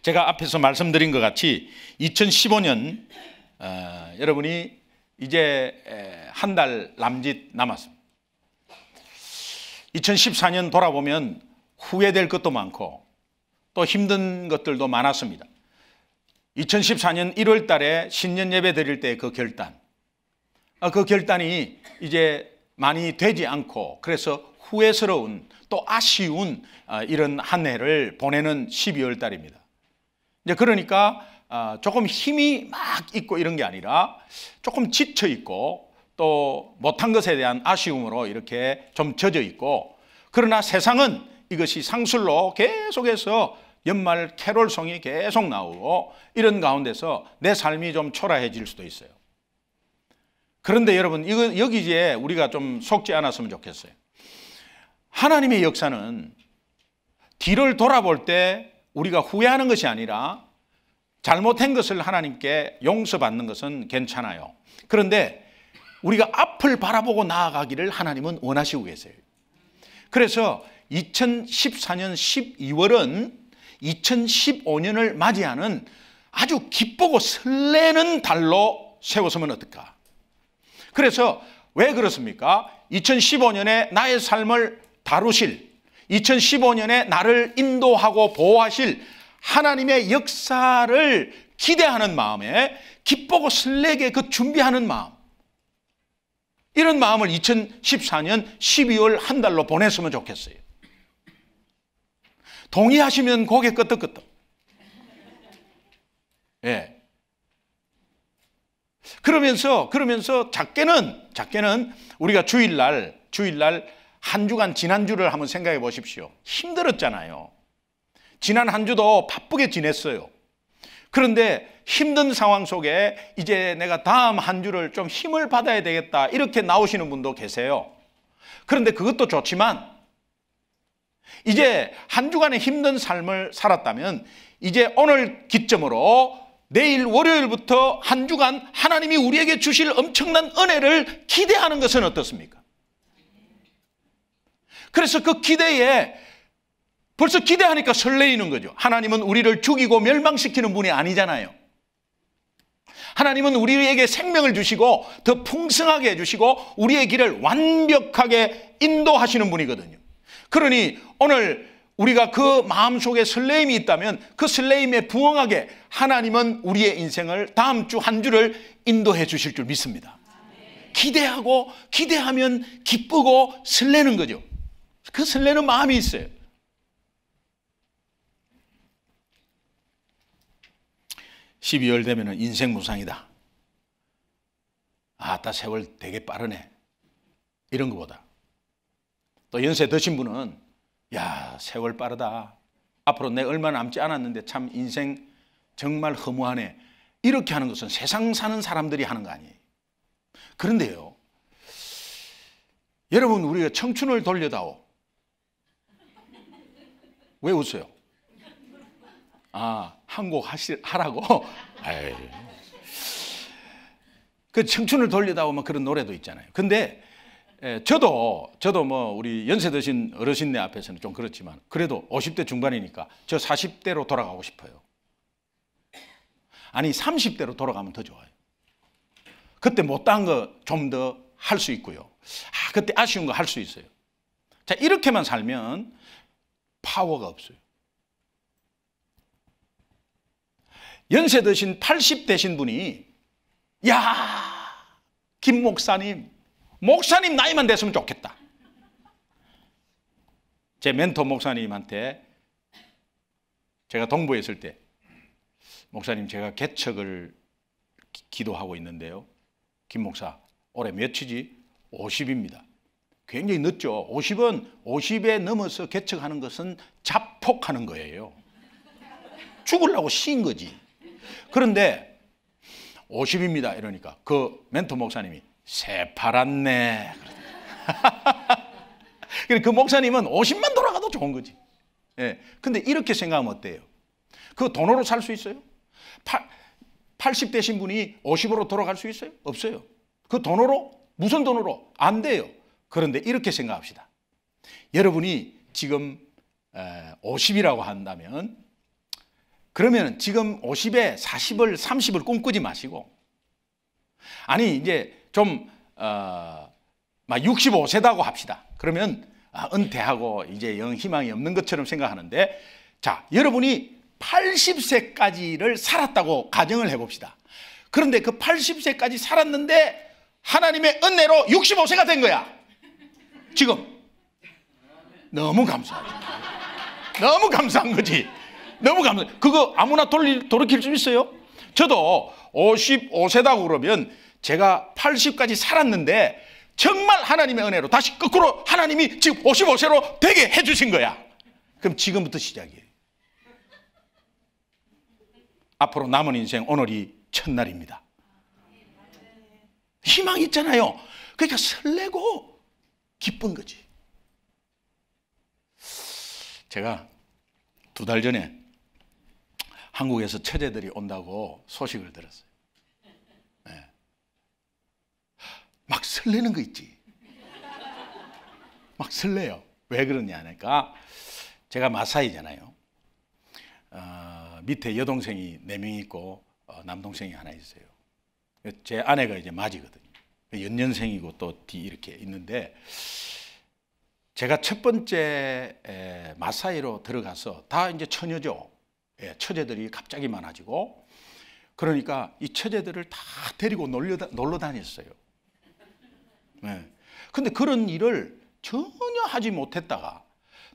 제가 앞에서 말씀드린 것 같이 2015년 여러분이 이제 한 달 남짓 남았습니다. 2014년 돌아보면 후회될 것도 많고 또 힘든 것들도 많았습니다. 2014년 1월 달에 신년 예배 드릴 때 그 결단, 그 결단이 이제 많이 되지 않고 그래서 후회스러운 또 아쉬운 이런 한 해를 보내는 12월 달입니다. 이제 그러니까 조금 힘이 막 있고 이런 게 아니라 조금 지쳐 있고 또 못한 것에 대한 아쉬움으로 이렇게 좀 젖어 있고, 그러나 세상은 이것이 상술로 계속해서 연말 캐롤송이 계속 나오고 이런 가운데서 내 삶이 좀 초라해질 수도 있어요. 그런데 여러분, 여기에 우리가 좀 속지 않았으면 좋겠어요. 하나님의 역사는 뒤를 돌아볼 때 우리가 후회하는 것이 아니라 잘못한 것을 하나님께 용서받는 것은 괜찮아요. 그런데 우리가 앞을 바라보고 나아가기를 하나님은 원하시고 계세요. 그래서 2014년 12월은 2015년을 맞이하는 아주 기쁘고 설레는 달로 세웠으면 어떨까? 그래서 왜 그렇습니까? 2015년에 나의 삶을 다루실, 2015년에 나를 인도하고 보호하실 하나님의 역사를 기대하는 마음에 기쁘고 설레게 그 준비하는 마음, 이런 마음을 2014년 12월 한 달로 보냈으면 좋겠어요. 동의하시면 고개 끄덕끄덕. 예. 그러면서 작게는 우리가 주일날 한 주간 지난주를 한번 생각해 보십시오. 힘들었잖아요. 지난 한 주도 바쁘게 지냈어요. 그런데 힘든 상황 속에 이제 내가 다음 한 주를 좀 힘을 받아야 되겠다, 이렇게 나오시는 분도 계세요. 그런데 그것도 좋지만 이제 한 주간의 힘든 삶을 살았다면 이제 오늘 기점으로 내일 월요일부터 한 주간 하나님이 우리에게 주실 엄청난 은혜를 기대하는 것은 어떻습니까? 그래서 그 기대에 벌써 기대하니까 설레이는 거죠. 하나님은 우리를 죽이고 멸망시키는 분이 아니잖아요. 하나님은 우리에게 생명을 주시고 더 풍성하게 해주시고 우리의 길을 완벽하게 인도하시는 분이거든요. 그러니 오늘 우리가 그 마음속에 설레임이 있다면 그 설레임에 부응하게 하나님은 우리의 인생을 다음 주 한 주를 인도해 주실 줄 믿습니다. 기대하고 기대하면 기쁘고 설레는 거죠. 그 설레는 마음이 있어요. (12월) 되면 인생 무상이다. 아따 세월 되게 빠르네, 이런 것보다 또 연세 드신 분은 야 세월 빠르다, 앞으로 내 얼마 남지 않았는데 참 인생 정말 허무하네, 이렇게 하는 것은 세상 사는 사람들이 하는 거 아니에요. 그런데요, 여러분, 우리가 청춘을 돌려다오. 왜 웃어요? 한 곡 하라고? 그 청춘을 돌려다오 뭐 그런 노래도 있잖아요. 근데 저도 뭐 우리 연세 드신 어르신네 앞에서는 좀 그렇지만 그래도 50대 중반이니까 저 40대로 돌아가고 싶어요. 아니 30대로 돌아가면 더 좋아요. 그때 못한 거 좀 더 할 수 있고요. 그때 아쉬운 거 할 수 있어요. 자, 이렇게만 살면 파워가 없어요. 연세 드신 80대신 분이 야 김 목사님 나이만 됐으면 좋겠다. 제 멘토 목사님한테 제가 동부에 있을 때, 목사님 제가 개척을 기도하고 있는데요, 김 목사 올해 몇이지? 50입니다. 굉장히 늦죠. 50에 넘어서 개척하는 것은 자폭하는 거예요. 죽으려고 씌인 거지. 그런데 50입니다 이러니까 그 멘토 목사님이 새파랗네. 그 목사님은 50만 돌아가도 좋은 거지. 예. 근데 이렇게 생각하면 어때요? 그 돈으로 살 수 있어요? 80대신 분이 50으로 돌아갈 수 있어요? 없어요. 그 돈으로? 무슨 돈으로? 안 돼요. 그런데 이렇게 생각합시다. 여러분이 지금 50이라고 한다면 그러면 지금 50에 40을 30을 꿈꾸지 마시고, 아니 이제 좀 막 65세다고 합시다. 그러면 은퇴하고 이제 영 희망이 없는 것처럼 생각하는데, 자, 여러분이 80세까지를 살았다고 가정을 해봅시다. 그런데 그 80세까지 살았는데 하나님의 은혜로 65세가 된 거야. 지금 너무 감사하지. 너무 감사한 거지. 너무 감사. 그거 아무나 돌이킬 수 있어요? 저도 55세다고 그러면 제가 80까지 살았는데 정말 하나님의 은혜로 다시 거꾸로 하나님이 지금 55세로 되게 해주신 거야. 그럼 지금부터 시작이에요. 앞으로 남은 인생 오늘이 첫날입니다. 희망이 있잖아요. 그러니까 설레고 기쁜 거지. 제가 2달 전에 한국에서 처제들이 온다고 소식을 들었어요. 네. 막 설레는 거 있지. 막 설레요. 왜 그러냐니까, 제가 마사이잖아요. 밑에 여동생이 4명 있고 남동생이 하나 있어요. 제 아내가 이제 맞이거든요. 연년생이고 또 뒤 이렇게 있는데, 제가 첫 번째 마사이로 들어가서 다 이제 처녀죠. 처제들이 갑자기 많아지고, 그러니까 이 처제들을 다 데리고 놀러 다녔어요. 근데 그런 일을 전혀 하지 못했다가,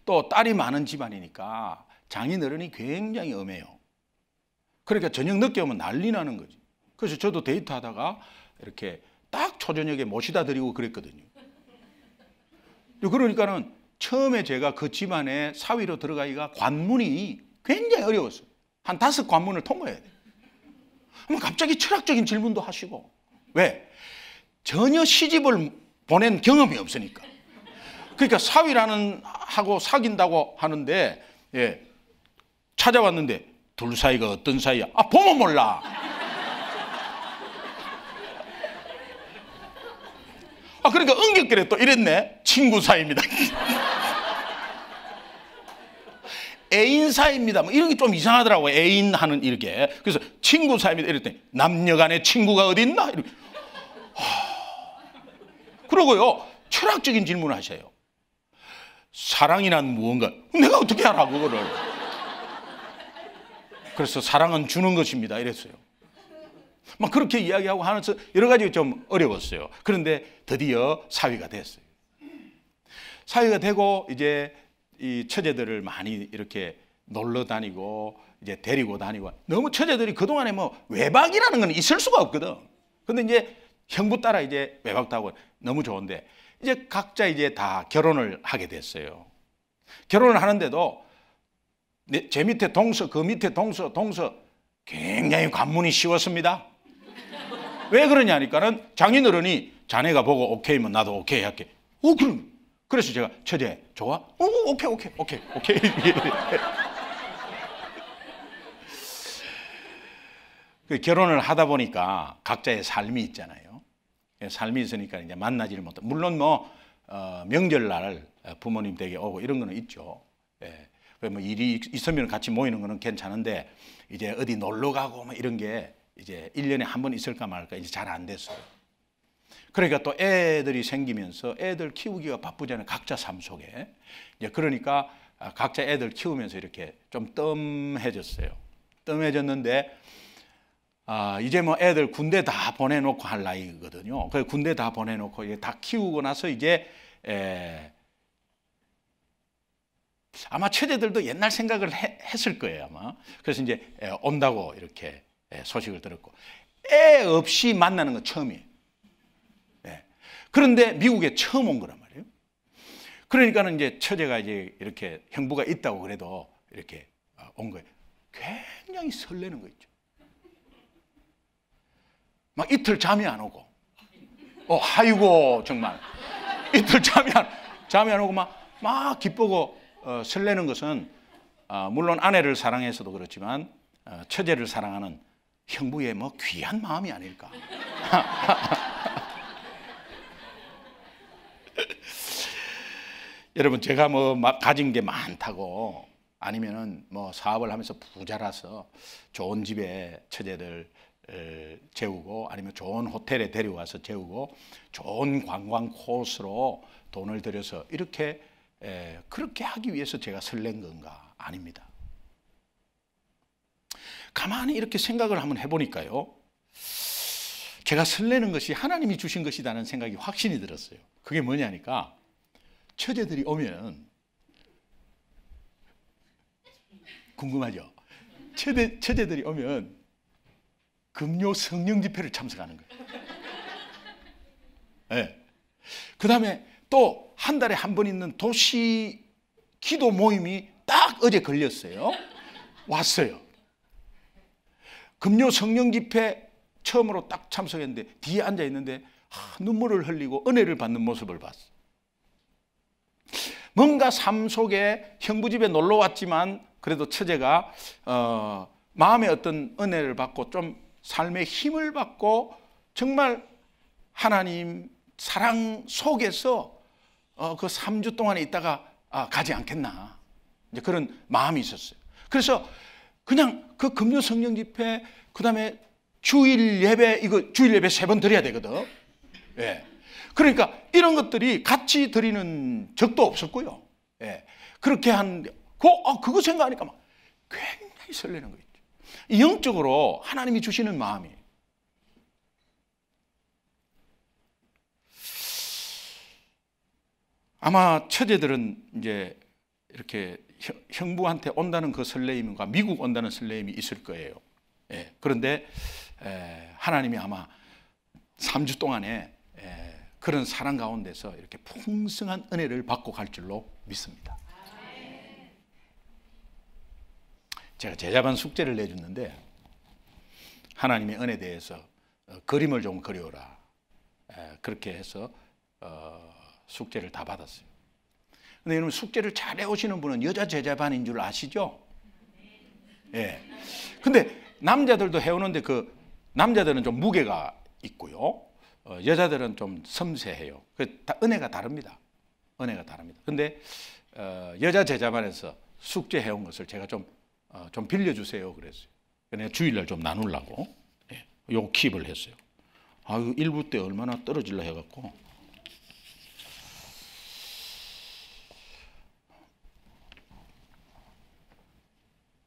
또 딸이 많은 집안이니까 장인어른이 굉장히 엄해요. 그러니까 저녁 늦게 오면 난리 나는 거지. 그래서 저도 데이트하다가 이렇게 딱 초저녁에 모시다 드리고 그랬거든요. 그러니까는 처음에 제가 그 집안에 사위로 들어가기가 관문이 굉장히 어려웠어요. 한 5관문을 통과해야 돼요. 갑자기 철학적인 질문도 하시고. 왜? 전혀 시집을 보낸 경험이 없으니까. 그러니까 사위라는 하고 사귄다고 하는데, 예, 찾아왔는데 둘 사이가 어떤 사이야? 보면 몰라. 그러니까 은격결에 또 이랬네. 친구 사이입니다. 애인 사이입니다. 뭐 이런 게 좀 이상하더라고요. 애인 하는 이렇게. 그래서 친구 사이입니다. 이랬더니 남녀 간에 친구가 어디 있나? 이렇게. 그러고요, 철학적인 질문을 하셔요. 사랑이란 무언가? 내가 어떻게 알아 그거를? 그래서 사랑은 주는 것입니다. 이랬어요. 막 그렇게 이야기하고 하면서 여러 가지 좀 어려웠어요. 그런데 드디어 사위가 됐어요. 사위가 되고 이제 이 처제들을 많이 이렇게 놀러 다니고 이제 데리고 다니고, 너무 처제들이 그동안에 뭐 외박이라는 건 있을 수가 없거든. 근데 이제 형부 따라 이제 외박도 하고 너무 좋은데, 이제 각자 이제 다 결혼을 하게 됐어요. 결혼을 하는데도 제 밑에 동서, 그 밑에 동서 굉장히 관문이 쉬웠습니다. 왜 그러냐니까는 장인어른이 자네가 보고 오케이면 나도 오케이 할게. 그럼. 그래서 제가 처제 좋아? 오케이. 결혼을 하다 보니까 각자의 삶이 있잖아요. 삶이 있으니까 이제 만나지를 못해. 물론 뭐 명절날 부모님 댁에 오고 이런 거는 있죠. 뭐 일이 있으면 같이 모이는 거는 괜찮은데, 이제 어디 놀러 가고 뭐 이런 게 이제 1년에 한 번 있을까 말까 이제 잘 안 됐어요. 그러니까 또 애들이 생기면서 애들 키우기가 바쁘잖아요. 각자 삶 속에. 이제 그러니까 각자 애들 키우면서 이렇게 좀 뜸해졌어요. 뜸해졌는데, 이제 뭐 애들 군대 다 보내놓고 할 나이거든요. 그 군대 다 보내놓고 이제 다 키우고 나서 이제 아마 처제들도 옛날 생각을 했을 거예요, 아마. 그래서 이제 온다고 이렇게 소식을 들었고, 애 없이 만나는 건 처음이에요. 그런데 미국에 처음 온 거란 말이에요. 그러니까는 이제 처제가 이제 이렇게 형부가 있다고 그래도 이렇게 온 거예요. 굉장히 설레는 거 있죠. 막 이틀 잠이 안 오고, 아이고 정말 이틀 잠이 안 오고 막 기쁘고 설레는 것은 물론 아내를 사랑해서도 그렇지만 처제를 사랑하는 형부의 뭐 귀한 마음이 아닐까. 여러분, 제가 뭐 가진 게 많다고 아니면은 뭐 사업을 하면서 부자라서 좋은 집에 처제들 재우고, 아니면 좋은 호텔에 데려와서 재우고, 좋은 관광 코스로 돈을 들여서 이렇게 그렇게 하기 위해서 제가 설렌 건가? 아닙니다. 가만히 이렇게 생각을 한번 해보니까요, 제가 설레는 것이 하나님이 주신 것이라는 생각이 확신이 들었어요. 그게 뭐냐니까, 처제들이 오면, 궁금하죠? 처제들이 오면 금요 성령 집회를 참석하는 거예요. 네. 그 다음에 또 한 달에 한 번 있는 도시 기도 모임이 딱 어제 걸렸어요. 왔어요. 금요 성령 집회 처음으로 딱 참석했는데 뒤에 앉아 있는데 눈물을 흘리고 은혜를 받는 모습을 봤어. 뭔가 삶 속에 형부 집에 놀러 왔지만 그래도 처제가 마음의 어떤 은혜를 받고 좀 삶의 힘을 받고 정말 하나님 사랑 속에서 그 3주 동안에 있다가 가지 않겠나, 이제 그런 마음이 있었어요. 그래서 그냥 그 금요 성령 집회, 그 다음에 주일 예배, 이거 주일 예배 3번 드려야 되거든. 예. 그러니까 이런 것들이 같이 드리는 적도 없었고요. 예. 그렇게 한, 그거 생각하니까 막 굉장히 설레는 거 있죠. 영적으로 하나님이 주시는 마음이. 아마 처제들은 이제 이렇게 형부한테 온다는 그 설레임과 미국 온다는 설레임이 있을 거예요. 예. 그런데 하나님이 아마 3주 동안에 그런 사랑 가운데서 이렇게 풍성한 은혜를 받고 갈 줄로 믿습니다. 제가 제자반 숙제를 내줬는데 하나님의 은혜에 대해서 그림을 좀 그려라, 그렇게 해서 숙제를 다 받았어요. 근데 여러분, 숙제를 잘 해오시는 분은 여자 제자반인 줄 아시죠? 예. 근데 남자들도 해오는데 그 남자들은 좀 무게가 있고요, 여자들은 좀 섬세해요. 은혜가 다릅니다. 은혜가 다릅니다. 근데 여자 제자반에서 숙제 해온 것을 제가 좀 빌려주세요 그랬어요. 내가 주일날 좀 나누려고 요 킵을 했어요. 이거 1부 때 얼마나 떨어질라 해갖고.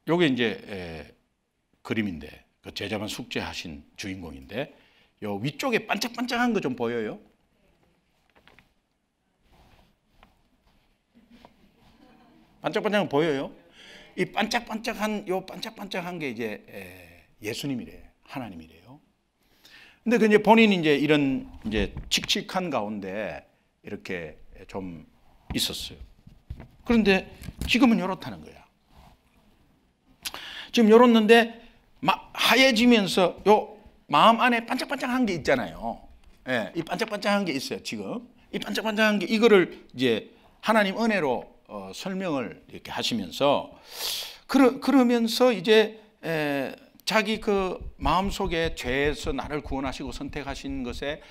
요게 이제 그림인데, 그 제자반 숙제하신 주인공인데, 요 위쪽에 반짝반짝한 거 좀 보여요? 반짝반짝한 거 보여요? 이 반짝반짝한 게 이제 예수님이래요. 하나님이래요. 근데 그 이제 본인이 이제 이런 이제 칙칙한 가운데 이렇게 좀 있었어요. 그런데 지금은 이렇다는 거야. 지금 이렇는데 하얘지면서 요 마음 안에 반짝반짝한 게 있잖아요. 예, 이 반짝반짝한 게 있어요. 지금 이 반짝반짝한 게, 이거를 이제 하나님 은혜로 설명을 이렇게 하시면서 그러면서 이제 자기 그 마음 속에 죄에서 나를 구원하시고 선택하신 것에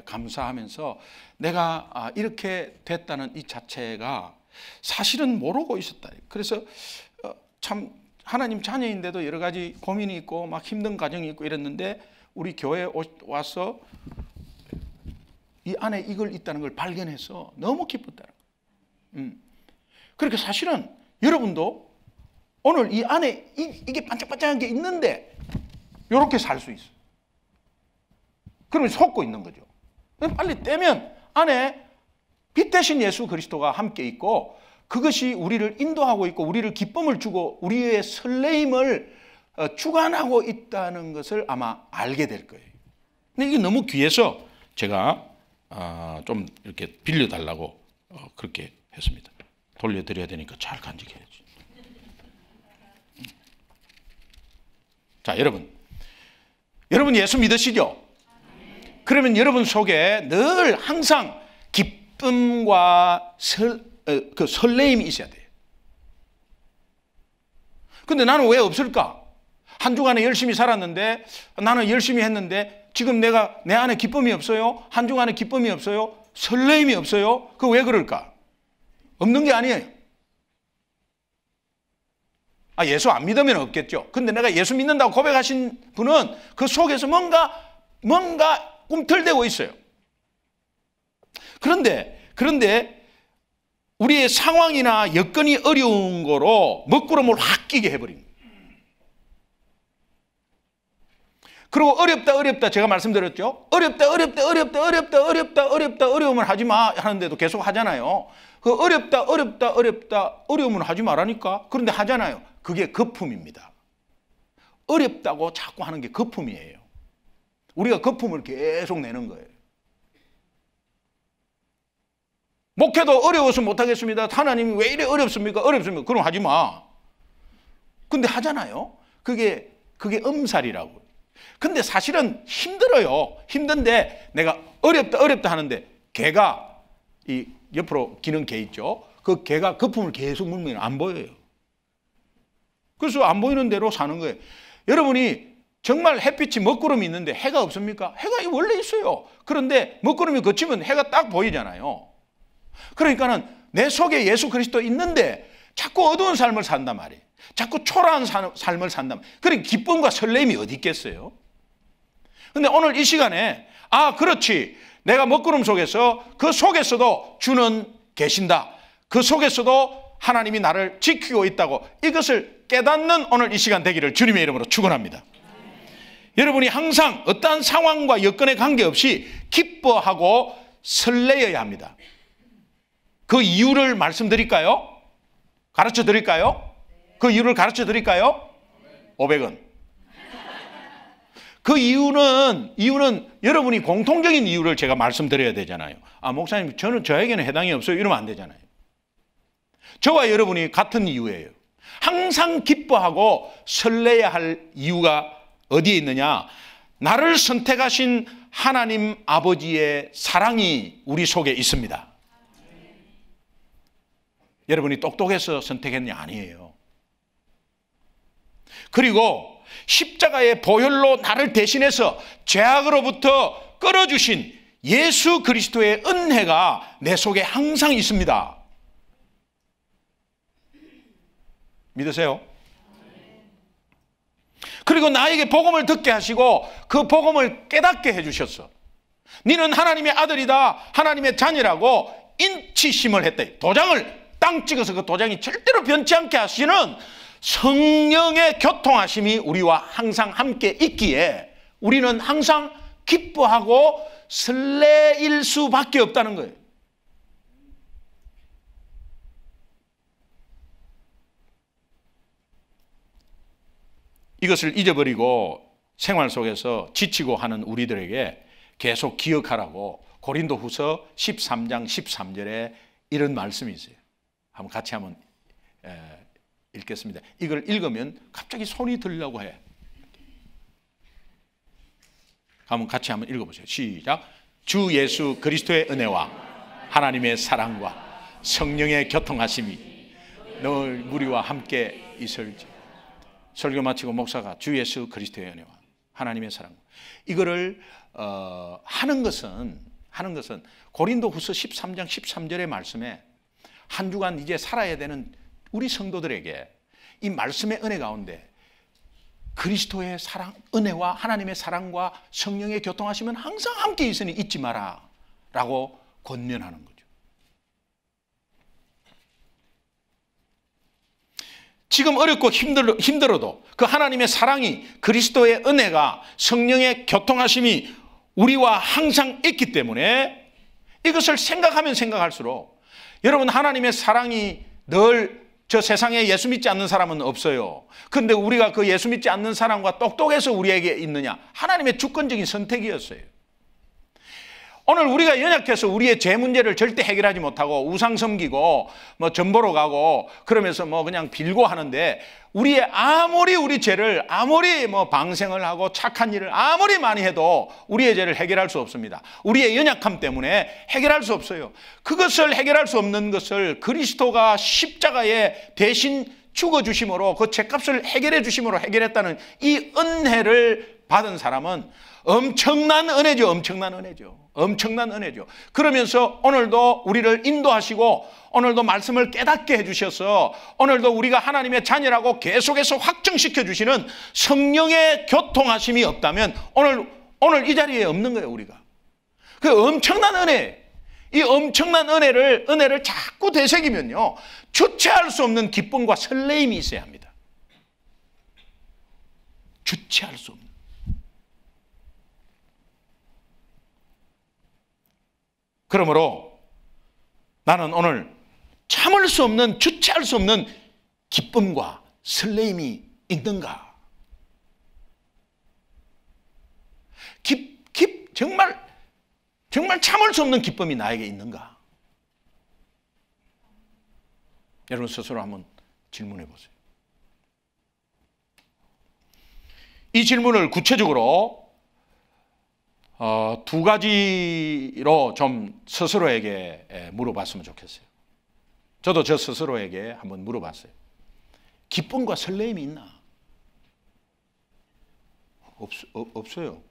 감사하면서 내가 이렇게 됐다는 이 자체가 사실은 모르고 있었다. 그래서 참 하나님 자녀인데도 여러 가지 고민이 있고 막 힘든 가정이 있고 이랬는데, 우리 교회에 와서 이 안에 이걸 있다는 걸 발견해서 너무 기뻤다는 거예요. 그러니까 사실은 여러분도 오늘 이 안에 이게 반짝반짝한 게 있는데 이렇게 살 수 있어요. 그러면 속고 있는 거죠. 빨리 떼면 안에 빛 대신 예수 그리스도가 함께 있고, 그것이 우리를 인도하고 있고 우리를 기쁨을 주고 우리의 설레임을 주관하고 있다는 것을 아마 알게 될 거예요. 근데 이게 너무 귀해서 제가 좀 이렇게 빌려달라고 그렇게 했습니다. 돌려드려야 되니까 잘 간직해야지. 자, 여러분 예수 믿으시죠? 그러면 여러분 속에 늘 항상 기쁨과 그 설레임이 있어야 돼요. 근데 나는 왜 없을까? 한 주간에 열심히 살았는데, 나는 열심히 했는데 지금 내가 내 안에 기쁨이 없어요? 한 주간에 기쁨이 없어요? 설레임이 없어요? 그 왜 그럴까? 없는 게 아니에요. 예수 안 믿으면 없겠죠. 근데 내가 예수 믿는다고 고백하신 분은 그 속에서 뭔가 꿈틀대고 있어요. 그런데 우리의 상황이나 여건이 어려운 거로 먹구름을 확 끼게 해버린 거예요. 그리고 어렵다 제가 말씀드렸죠. 어렵다 어려움을 하지 마 하는데도 계속 하잖아요. 그 어렵다 어려움을 하지 말라니까. 그런데 하잖아요. 그게 거품입니다. 어렵다고 자꾸 하는 게 거품이에요. 우리가 거품을 계속 내는 거예요. 목회도 어려워서 못하겠습니다. 하나님이 왜 이래 어렵습니까? 그럼 하지 마. 근데 하잖아요. 그게 엄살이라고. 근데 사실은 힘들어요. 힘든데 내가 어렵다 하는데 개가 이 옆으로 기는 개 있죠. 그 개가 거품을 계속 물면 안 보여요. 그래서 안 보이는 대로 사는 거예요. 여러분이 정말 햇빛이 먹구름이 있는데 해가 없습니까? 해가 원래 있어요. 그런데 먹구름이 걷히면 해가 딱 보이잖아요. 그러니까는 내 속에 예수 그리스도 있는데 자꾸 어두운 삶을 산단 말이에요. 자꾸 초라한 삶을 산단 말이에요. 그러니까 기쁨과 설렘이 어디 있겠어요? 근데 오늘 이 시간에 그렇지. 내가 먹구름 속에서 그 속에서도 주는 계신다. 그 속에서도 하나님이 나를 지키고 있다고 이것을 깨닫는 오늘 이 시간 되기를 주님의 이름으로 축원합니다. 여러분이 항상 어떠한 상황과 여건에 관계없이 기뻐하고 설레어야 합니다. 그 이유를 말씀드릴까요? 가르쳐 드릴까요? 그 이유를 가르쳐 드릴까요? 500원. 그 이유는 여러분이 공통적인 이유를 제가 말씀드려야 되잖아요. 목사님 저에게는 해당이 없어요. 이러면 안 되잖아요. 저와 여러분이 같은 이유예요. 항상 기뻐하고 설레야 할 이유가 어디에 있느냐? 나를 선택하신 하나님 아버지의 사랑이 우리 속에 있습니다. 여러분이 똑똑해서 선택했냐? 아니에요. 그리고 십자가의 보혈로 나를 대신해서 죄악으로부터 끌어주신 예수 그리스도의 은혜가 내 속에 항상 있습니다. 믿으세요? 그리고 나에게 복음을 듣게 하시고 그 복음을 깨닫게 해주셨어. 너는 하나님의 아들이다, 하나님의 자녀라고 인치심을 했다. 도장을 땅 찍어서 그 도장이 절대로 변치 않게 하시는 성령의 교통하심이 우리와 항상 함께 있기에 우리는 항상 기뻐하고 설레일 수밖에 없다는 거예요. 이것을 잊어버리고 생활 속에서 지치고 하는 우리들에게 계속 기억하라고 고린도후서 13장 13절에 이런 말씀이 있어요. 같이 한번 읽겠습니다. 이걸 읽으면 갑자기 손이 들려고 해. 같이 한번 읽어보세요. 시작. 주 예수 그리스도의 은혜와 하나님의 사랑과 성령의 교통하심이 늘 우리와 함께 있을지. 설교 마치고 목사가 주 예수 그리스도의 은혜와 하나님의 사랑, 이거를 하는 것은 고린도후서 13장 13절의 말씀에 한 주간 이제 살아야 되는 우리 성도들에게 이 말씀의 은혜 가운데 그리스도의 사랑, 은혜와 하나님의 사랑과 성령의 교통하심은 항상 함께 있으니 잊지 마라 라고 권면하는 거죠. 지금 어렵고 힘들어도 그 하나님의 사랑이, 그리스도의 은혜가, 성령의 교통하심이 우리와 항상 있기 때문에 이것을 생각하면 생각할수록 여러분, 하나님의 사랑이 늘 저 세상에 예수 믿지 않는 사람은 없어요. 그런데 우리가 그 예수 믿지 않는 사람과 똑똑해서 우리에게 있느냐? 하나님의 주권적인 선택이었어요. 오늘 우리가 연약해서 우리의 죄 문제를 절대 해결하지 못하고 우상 섬기고 전보러 가고 그러면서 그냥 빌고 하는데, 아무리 우리 죄를 아무리 방생을 하고 착한 일을 아무리 많이 해도 우리의 죄를 해결할 수 없습니다. 우리의 연약함 때문에 해결할 수 없어요. 그것을 해결할 수 없는 것을 그리스도가 십자가에 대신 죽어주심으로, 그 죄값을 해결해 주심으로 해결했다는 이 은혜를 받은 사람은 엄청난 은혜죠. 엄청난 은혜죠. 엄청난 은혜죠. 그러면서 오늘도 우리를 인도하시고 오늘도 말씀을 깨닫게 해주셔서 오늘도 우리가 하나님의 자녀라고 계속해서 확증시켜 주시는 성령의 교통하심이 없다면 오늘 이 자리에 없는 거예요. 우리가 그 엄청난 은혜, 이 엄청난 은혜를 자꾸 되새기면요, 주체할 수 없는 기쁨과 설레임이 있어야 합니다. 주체할 수 없는. 그러므로 나는 오늘 참을 수 없는, 주체할 수 없는 기쁨과 설레임이 있는가? 정말 참을 수 없는 기쁨이 나에게 있는가? 여러분 스스로 한번 질문해 보세요. 이 질문을 구체적으로 두 가지로 좀 스스로에게 물어봤으면 좋겠어요. 저도 저 스스로에게 한번 물어봤어요. 기쁨과 설레임이 있나? 없어요.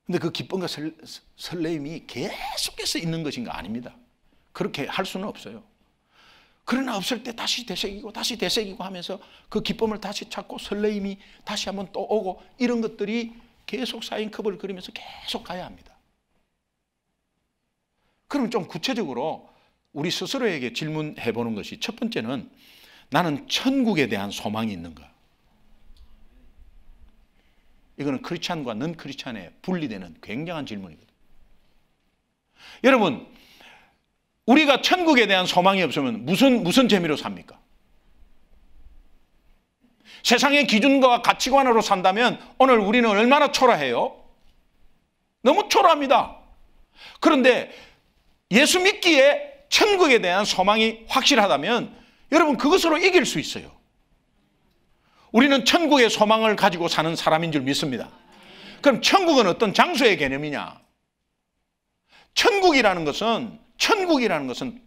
근데 그 기쁨과 설레임이 계속해서 있는 것인가? 아닙니다. 그렇게 할 수는 없어요. 그러나 없을 때 다시 되새기고 하면서 그 기쁨을 다시 찾고 설레임이 다시 한번 또 오고, 이런 것들이 계속 쌓인 컵을 그리면서 계속 가야 합니다. 그럼 좀 구체적으로 우리 스스로에게 질문해 보는 것이, 첫 번째는 나는 천국에 대한 소망이 있는가? 이거는 크리스찬과 넌 크리스찬에 분리되는 굉장한 질문이거든요. 여러분, 우리가 천국에 대한 소망이 없으면 무슨 재미로 삽니까? 세상의 기준과 가치관으로 산다면 오늘 우리는 얼마나 초라해요? 너무 초라합니다. 그런데 예수 믿기에 천국에 대한 소망이 확실하다면 여러분, 그것으로 이길 수 있어요. 우리는 천국의 소망을 가지고 사는 사람인 줄 믿습니다. 그럼 천국은 어떤 장소의 개념이냐? 천국이라는 것은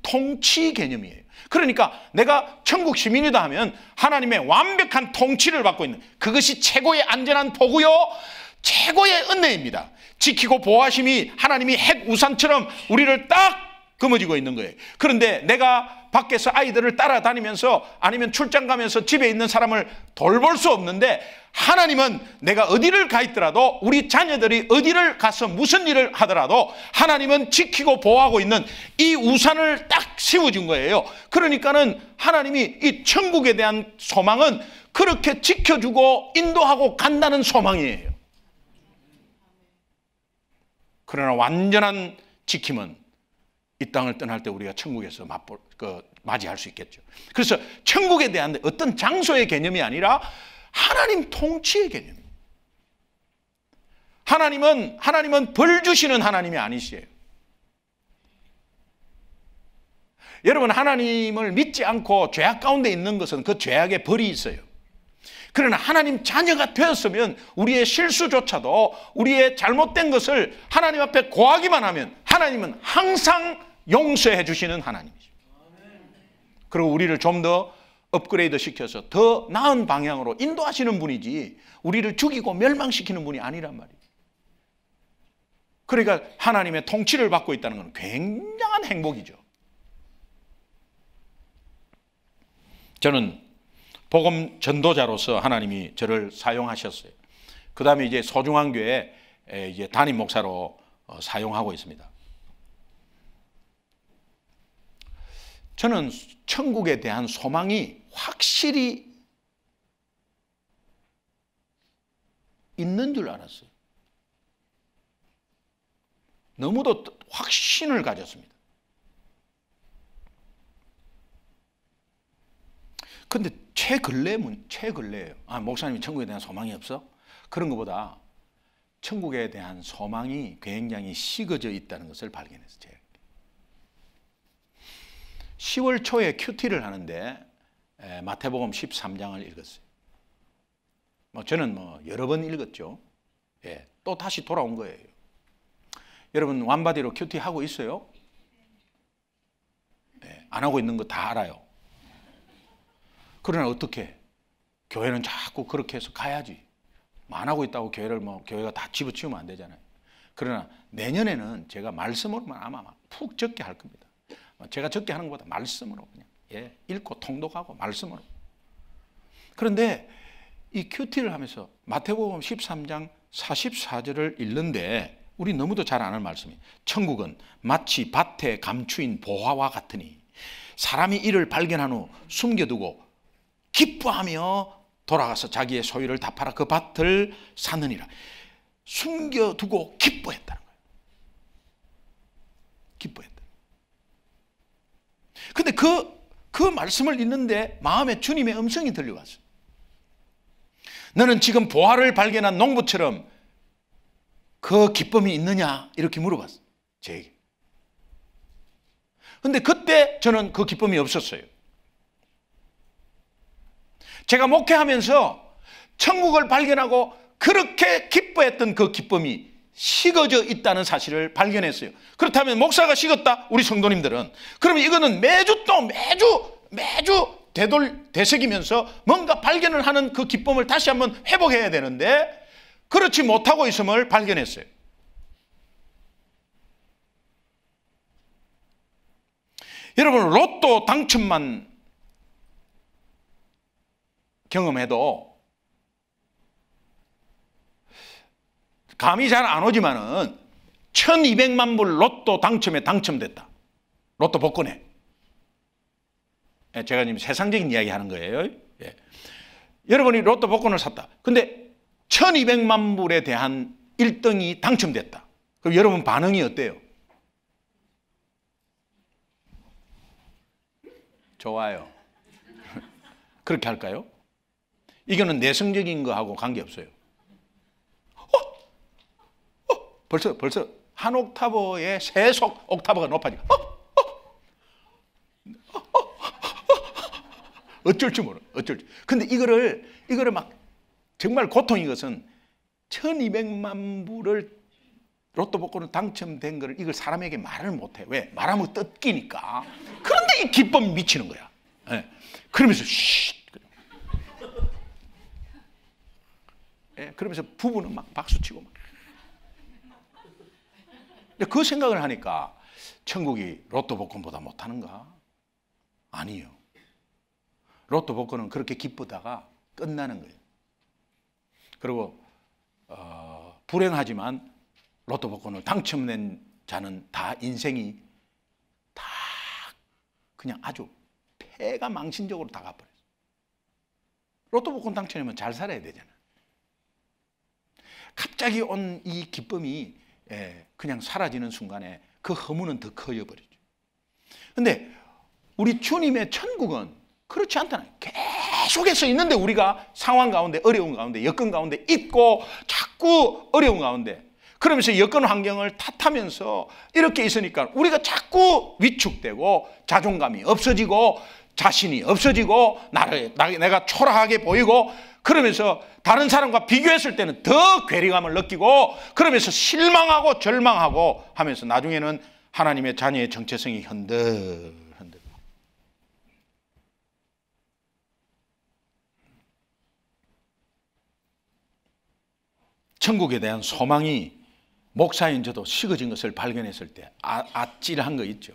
통치 개념이에요. 그러니까 내가 천국 시민이다 하면 하나님의 완벽한 통치를 받고 있는, 그것이 최고의 안전한 포구요, 최고의 은혜입니다. 지키고 보호하심이 하나님이 핵 우산처럼 우리를 딱 거머쥐고 있는 거예요. 그런데 내가 밖에서 아이들을 따라다니면서 아니면 출장 가면서 집에 있는 사람을 돌볼 수 없는데, 하나님은 내가 어디를 가 있더라도, 우리 자녀들이 어디를 가서 무슨 일을 하더라도 하나님은 지키고 보호하고 있는 이 우산을 딱 씌워준 거예요. 그러니까는 하나님이 이 천국에 대한 소망은 그렇게 지켜주고 인도하고 간다는 소망이에요. 그러나 완전한 지킴은 이 땅을 떠날 때 우리가 천국에서 맞이할 수 있겠죠. 그래서 천국에 대한 어떤 장소의 개념이 아니라 하나님 통치의 개념입니다. 하나님은 벌 주시는 하나님이 아니시에요. 여러분, 하나님을 믿지 않고 죄악 가운데 있는 것은 그 죄악의 벌이 있어요. 그러나 하나님 자녀가 되었으면 우리의 실수조차도, 우리의 잘못된 것을 하나님 앞에 고하기만 하면 하나님은 항상 용서해 주시는 하나님이죠. 그리고 우리를 좀 더 업그레이드 시켜서 더 나은 방향으로 인도하시는 분이지, 우리를 죽이고 멸망시키는 분이 아니란 말이에요. 그러니까 하나님의 통치를 받고 있다는 건 굉장한 행복이죠. 저는 복음 전도자로서 하나님이 저를 사용하셨어요. 그 다음에 이제 소중한 교회 이제 담임 목사로 사용하고 있습니다. 저는 천국에 대한 소망이 확실히 있는 줄 알았어요. 너무도 확신을 가졌습니다. 근데 최근래예요. 목사님이 천국에 대한 소망이 없어? 그런 것보다 천국에 대한 소망이 굉장히 식어져 있다는 것을 발견했어요. 10월 초에 큐티를 하는데 마태복음 13장을 읽었어요. 저는 여러 번 읽었죠. 또 다시 돌아온 거예요. 여러분, 완바디로 큐티 하고 있어요? 안 하고 있는 거 다 알아요. 그러나 어떻게? 교회는 자꾸 그렇게 해서 가야지. 안 하고 있다고 교회를 교회가 다 집어치우면 안 되잖아요. 그러나 내년에는 제가 말씀으로만 아마 푹 적게 할 겁니다. 제가 적게 하는 것보다 말씀으로 그냥 읽고 통독하고 말씀으로. 그런데 이 큐티를 하면서 마태복음 13장 44절을 읽는데 우리 너무도 잘 아는 말씀이 천국은 마치 밭에 감추인 보화와 같으니 사람이 이를 발견한 후 숨겨두고 기뻐하며 돌아가서 자기의 소유를 다 팔아 그 밭을 사느니라. 숨겨두고 기뻐했다는 거예요. 기뻐했다. 근데 그 말씀을 읽는데 마음에 주님의 음성이 들려왔어요. 너는 지금 보화를 발견한 농부처럼 그 기쁨이 있느냐? 이렇게 물어봤어요. 제게. 근데 그때 저는 그 기쁨이 없었어요. 제가 목회하면서 천국을 발견하고 그렇게 기뻐했던 그 기쁨이 식어져 있다는 사실을 발견했어요. 그렇다면 목사가 식었다? 우리 성도님들은. 그러면 이거는 매주 되새기면서 뭔가 발견을 하는 그 기쁨을 다시 한번 회복해야 되는데 그렇지 못하고 있음을 발견했어요. 여러분, 로또 당첨만 경험해도 감이 잘 안 오지만은 1200만 불 로또 당첨에 당첨됐다. 로또 복권에. 제가 지금 세상적인 이야기 하는 거예요. 예. 여러분이 로또 복권을 샀다. 근데 1200만 불에 대한 1등이 당첨됐다. 그럼 여러분 반응이 어때요? 좋아요. 그렇게 할까요? 이거는 내성적인 거하고 관계없어요. 벌써 한 옥타브의 세속 옥타브가 높아지고 어쩔 줄 몰라. 근데 이거를 막 정말 고통인 것은 1200만 불을 로또 복권을 당첨된 거를 이걸 사람에게 말을 못해. 왜? 말하면 뜯기니까. 그런데 이 기쁨이 미치는 거야. 네. 그러면서 네. 그러면서 부부는 막 박수치고 막. 그 생각을 하니까 천국이 로또 복권보다 못하는가? 아니에요. 로또 복권은 그렇게 기쁘다가 끝나는 거예요. 그리고 불행하지만 로또 복권을 당첨된 자는 다 인생이 다 그냥 아주 폐가 망신적으로 다 가버렸어요. 로또 복권 당첨이면 잘 살아야 되잖아요. 갑자기 온 이 기쁨이 그냥 사라지는 순간에 그 허무는 더 커져버리죠. 그런데 우리 주님의 천국은 그렇지 않다는 계속해서 있는데 우리가 상황 가운데 어려운 가운데 여건 가운데 있고 자꾸 어려운 가운데 그러면서 여건 환경을 탓하면서 이렇게 있으니까 우리가 자꾸 위축되고 자존감이 없어지고 자신이 없어지고 내가 초라하게 보이고 그러면서 다른 사람과 비교했을 때는 더 괴리감을 느끼고 그러면서 실망하고 절망하고 하면서 나중에는 하나님의 자녀의 정체성이 흔들흔들. 천국에 대한 소망이 목사인 저도 식어진 것을 발견했을 때 아찔한 거 있죠.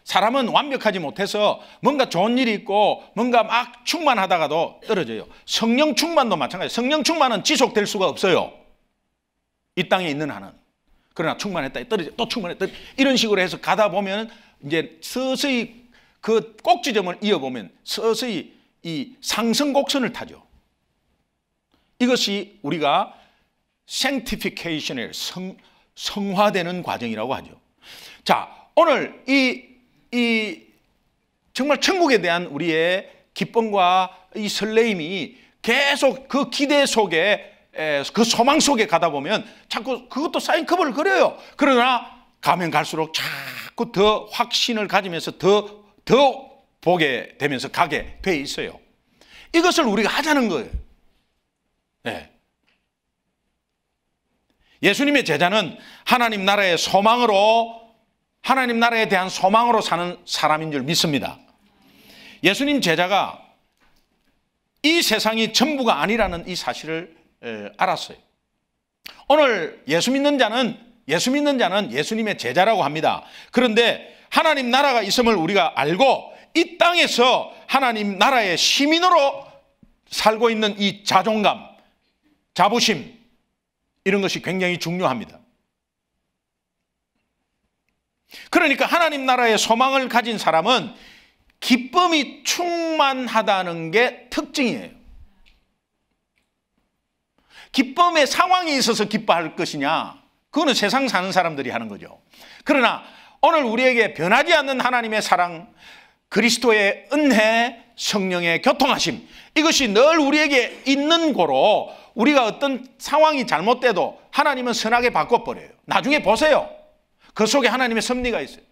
사람은 완벽하지 못해서 뭔가 좋은 일이 있고 뭔가 막 충만하다가도 떨어져요. 성령 충만도 마찬가지예요. 성령 충만은 지속될 수가 없어요. 이 땅에 있는 한은. 그러나 충만했다 떨어져 또 충만했다 이런 식으로 해서 가다 보면 이제 서서히 그 꼭지점을 이어보면 서서히 이 상승 곡선을 타죠. 이것이 우리가 sanctification의 성화되는 과정이라고 하죠. 자, 오늘 이 정말 천국에 대한 우리의 기쁨과 이 설레임이 계속 그 기대 속에 그 소망 속에 가다 보면 자꾸 그것도 사인컵을 그려요. 그러나 가면 갈수록 자꾸 더 확신을 가지면서 더 보게 되면서 가게 돼 있어요. 이것을 우리가 하자는 거예요. 네. 예수님의 제자는 하나님 나라의 소망으로 하나님 나라에 대한 소망으로 사는 사람인 줄 믿습니다. 예수님 제자가 이 세상이 전부가 아니라는 이 사실을 알았어요. 오늘 예수 믿는 자는 예수님의 제자라고 합니다. 그런데 하나님 나라가 있음을 우리가 알고 이 땅에서 하나님 나라의 시민으로 살고 있는 이 자존감, 자부심, 이런 것이 굉장히 중요합니다. 그러니까 하나님 나라의 소망을 가진 사람은 기쁨이 충만하다는 게 특징이에요. 기쁨의 상황이 있어서 기뻐할 것이냐, 그거는 세상 사는 사람들이 하는 거죠. 그러나 오늘 우리에게 변하지 않는 하나님의 사랑, 그리스도의 은혜, 성령의 교통하심, 이것이 늘 우리에게 있는 고로 우리가 어떤 상황이 잘못돼도 하나님은 선하게 바꿔버려요. 나중에 보세요. 그 속에 하나님의 섭리가 있어요.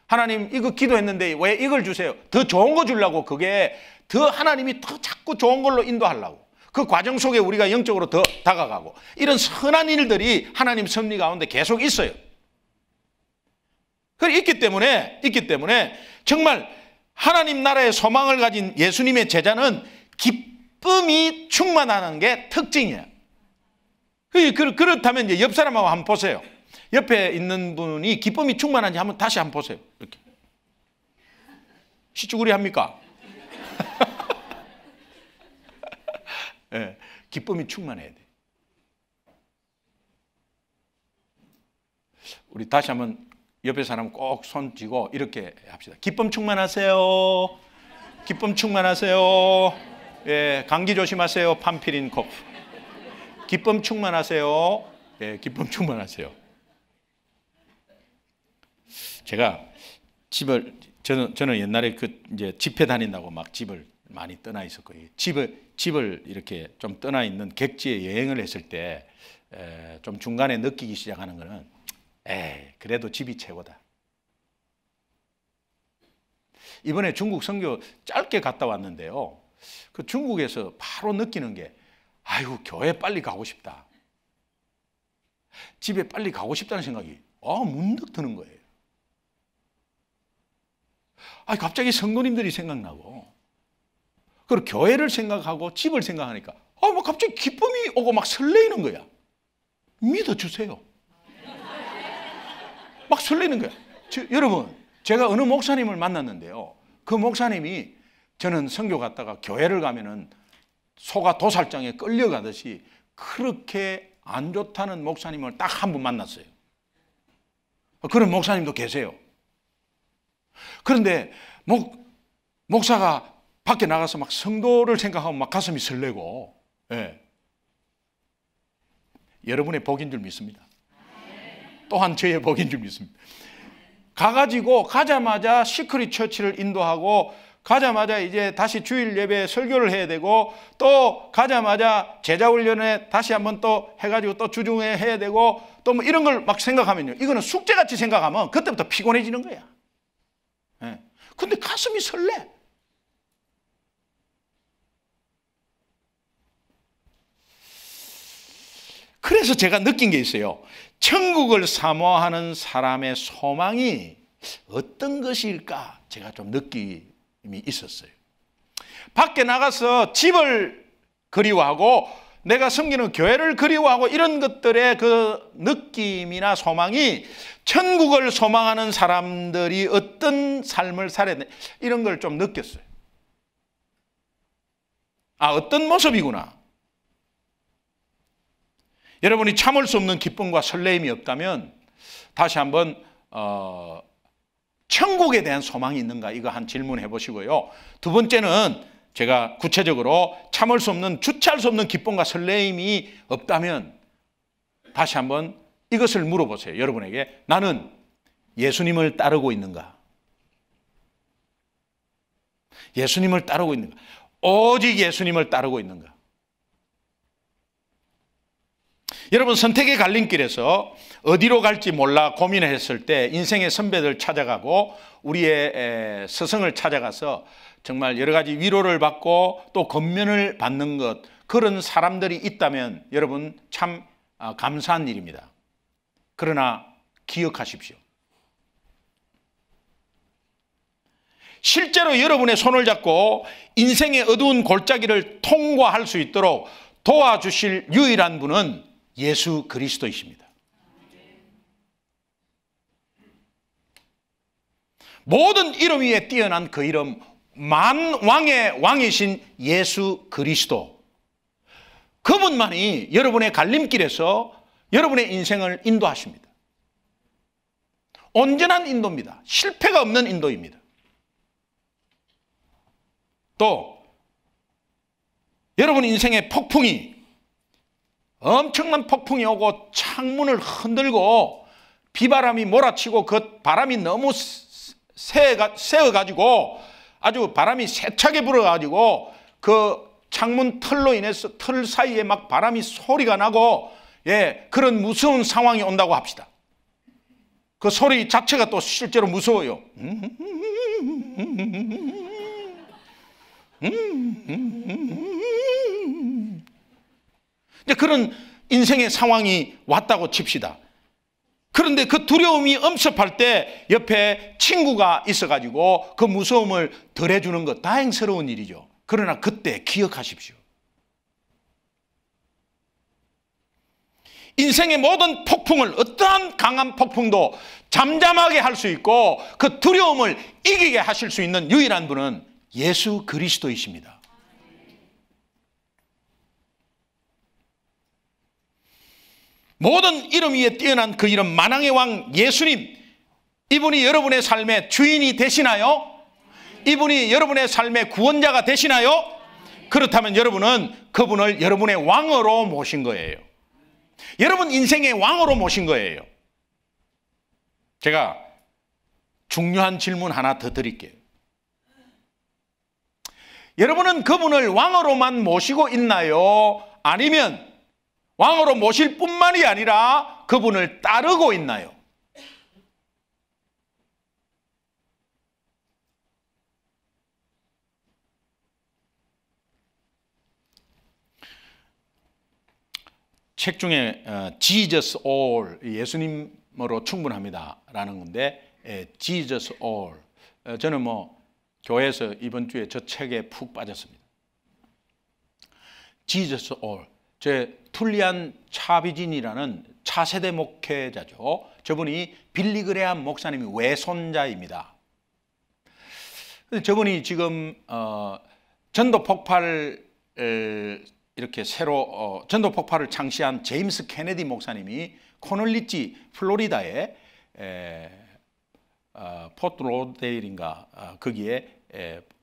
하나님 이거 기도했는데 왜 이걸 주세요? 더 좋은 거 주려고. 그게 더 하나님이 더 자꾸 좋은 걸로 인도하려고. 그 과정 속에 우리가 영적으로 더 다가가고, 이런 선한 일들이 하나님 섭리 가운데 계속 있어요. 있기 때문에 정말 하나님 나라의 소망을 가진 예수님의 제자는 기쁨이 충만하는 게 특징이에요. 그렇다면 이제 옆 사람하고 한번 보세요. 옆에 있는 분이 기쁨이 충만한지 한번 다시 한번 보세요. 이렇게. 시쭈구리 합니까? 네, 기쁨이 충만해야 돼. 우리 다시 한번 옆에 사람 꼭 손 쥐고 이렇게 합시다. 기쁨 충만하세요. 기쁨 충만하세요. 예, 감기 조심하세요. 팜피린 코프. 기쁨 충만하세요. 예, 기쁨 충만하세요. 제가 저는 옛날에 이제 집회 다닌다고 막 집을 많이 떠나 있었고요. 집을 이렇게 좀 떠나 있는 객지에 여행을 했을 때 좀 중간에 느끼기 시작하는 거는, 그래도 집이 최고다. 이번에 중국 선교 짧게 갔다 왔는데요. 그 중국에서 바로 느끼는 게, 아이고, 교회 빨리 가고 싶다. 집에 빨리 가고 싶다는 생각이 문득 드는 거예요. 갑자기 성도님들이 생각나고, 그리고 교회를 생각하고 집을 생각하니까 막 갑자기 기쁨이 오고 막 설레이는 거야. 믿어주세요. 막 설레는 거야. 여러분, 제가 어느 목사님을 만났는데요. 그 목사님이, 저는 선교 갔다가 교회를 가면은 소가 도살장에 끌려가듯이 그렇게 안 좋다는 목사님을 딱 한 분 만났어요. 그런 목사님도 계세요. 그런데 목사가 밖에 나가서 막 성도를 생각하면 막 가슴이 설레고, 여러분의 복인 줄 믿습니다. 또한 저의 복인 줄 믿습니다. 가자마자 시크릿 처치를 인도하고, 가자마자 이제 다시 주일 예배 설교를 해야 되고, 또 가자마자 제자훈련에 다시 한번 또 해가지고 또 주중에 해야 되고, 또 뭐 이런 걸 막 생각하면요, 이거는 숙제같이 생각하면 그때부터 피곤해지는 거야. 근데 가슴이 설레. 그래서 제가 느낀 게 있어요. 천국을 사모하는 사람의 소망이 어떤 것일까? 제가 좀 느낌이 있었어요. 밖에 나가서 집을 그리워하고, 내가 섬기는 교회를 그리워하고, 이런 것들의 그 느낌이나 소망이 천국을 소망하는 사람들이 어떤 삶을 살아야 돼, 이런 걸 좀 느꼈어요. 어떤 모습이구나. 여러분이 참을 수 없는 기쁨과 설레임이 없다면 다시 한번 천국에 대한 소망이 있는가, 이거 한 질문해 보시고요. 두 번째는 제가 구체적으로 참을 수 없는, 주체할 수 없는 기쁨과 설레임이 없다면 다시 한번 이것을 물어보세요. 여러분에게, 나는 예수님을 따르고 있는가? 예수님을 따르고 있는가? 오직 예수님을 따르고 있는가? 여러분, 선택의 갈림길에서 어디로 갈지 몰라 고민했을 때 인생의 선배들 찾아가고 우리의 스승을 찾아가서 정말 여러 가지 위로를 받고 또 권면을 받는 것, 그런 사람들이 있다면 여러분 참 감사한 일입니다. 그러나 기억하십시오. 실제로 여러분의 손을 잡고 인생의 어두운 골짜기를 통과할 수 있도록 도와주실 유일한 분은 예수 그리스도이십니다. 모든 이름 위에 뛰어난 그 이름, 만왕의 왕이신 예수 그리스도. 그분만이 여러분의 갈림길에서 여러분의 인생을 인도하십니다. 온전한 인도입니다. 실패가 없는 인도입니다. 또 여러분 인생의 폭풍이, 엄청난 폭풍이 오고 창문을 흔들고 비바람이 몰아치고 그 바람이 너무 세어가지고 아주 바람이 세차게 불어가지고 그 창문 틀로 인해서 틀 사이에 막 바람이 소리가 나고, 그런 무서운 상황이 온다고 합시다. 그 소리 자체가 또 실제로 무서워요. 그런 인생의 상황이 왔다고 칩시다. 그런데 그 두려움이 엄습할 때 옆에 친구가 있어가지고 그 무서움을 덜해주는 것, 다행스러운 일이죠. 그러나 그때 기억하십시오. 인생의 모든 폭풍을, 어떠한 강한 폭풍도 잠잠하게 할 수 있고 그 두려움을 이기게 하실 수 있는 유일한 분은 예수 그리스도이십니다. 모든 이름 위에 뛰어난 그 이름, 만왕의 왕 예수님, 이분이 여러분의 삶의 주인이 되시나요? 이분이 여러분의 삶의 구원자가 되시나요? 그렇다면 여러분은 그분을 여러분의 왕으로 모신 거예요. 여러분 인생의 왕으로 모신 거예요. 제가 중요한 질문 하나 더 드릴게요. 여러분은 그분을 왕으로만 모시고 있나요? 아니면 왕으로 모실 뿐만이 아니라 그분을 따르고 있나요? 책 중에 Jesus all, 예수님으로 충분합니다 라는 건데, Jesus all, 저는 교회에서 이번 주에 저 책에 푹 빠졌습니다. Jesus all, 제 툴리안 차비진이라는 차세대 목회자죠. 저분이 빌리 그레함 목사님이 외손자입니다. 저분이 지금 전도 폭발, 이렇게 새로 전도 폭발을 창시한 제임스 케네디 목사님이 코널리지 플로리다에 포트 로데일인가 거기에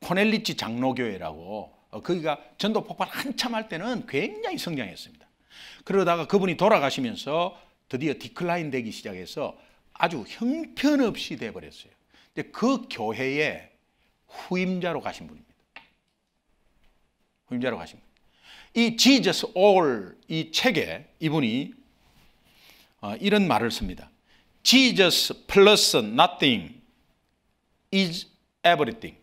코넬리지 장로교회라고, 거기가 전도 폭발 한참 할 때는 굉장히 성장했습니다. 그러다가 그분이 돌아가시면서 드디어 디클라인 되기 시작해서 아주 형편없이 돼버렸어요. 근데 그 교회의 후임자로 가신 분입니다. 후임자로 가신 분. 이 Jesus All, 이 책에 이분이 이런 말을 씁니다. Jesus plus nothing is everything.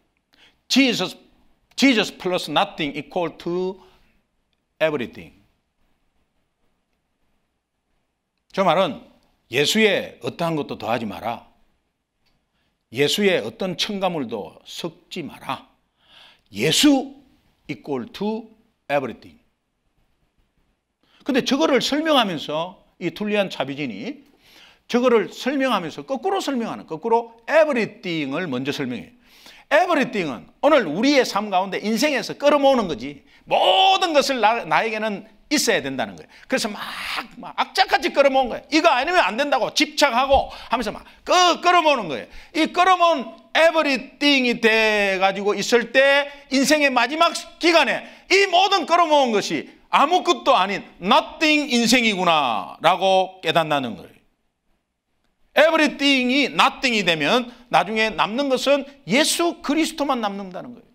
Jesus plus nothing equal to everything. 저 말은 예수의 어떠한 것도 더하지 마라. 예수의 어떤 첨가물도 섞지 마라. 예수 equal to everything. 근데 저거를 설명하면서 이 툴리안 차비진이 저거를 설명하면서 거꾸로 everything을 먼저 설명해요. everything은 오늘 우리의 삶 가운데 인생에서 끌어모으는 거지, 모든 것을 나에게는 있어야 된다는 거예요. 그래서 막 악착같이 끌어모은 거예요. 이거 아니면 안 된다고 집착하고 하면서 막 끌어모으는 거예요. 이 끌어모은 everything이 돼가지고 있을 때 인생의 마지막 기간에 이 모든 끌어모은 것이 아무것도 아닌 nothing 인생이구나 라고 깨닫는 거예요. everything이 nothing이 되면 나중에 남는 것은 예수 그리스도만 남는다는 거예요.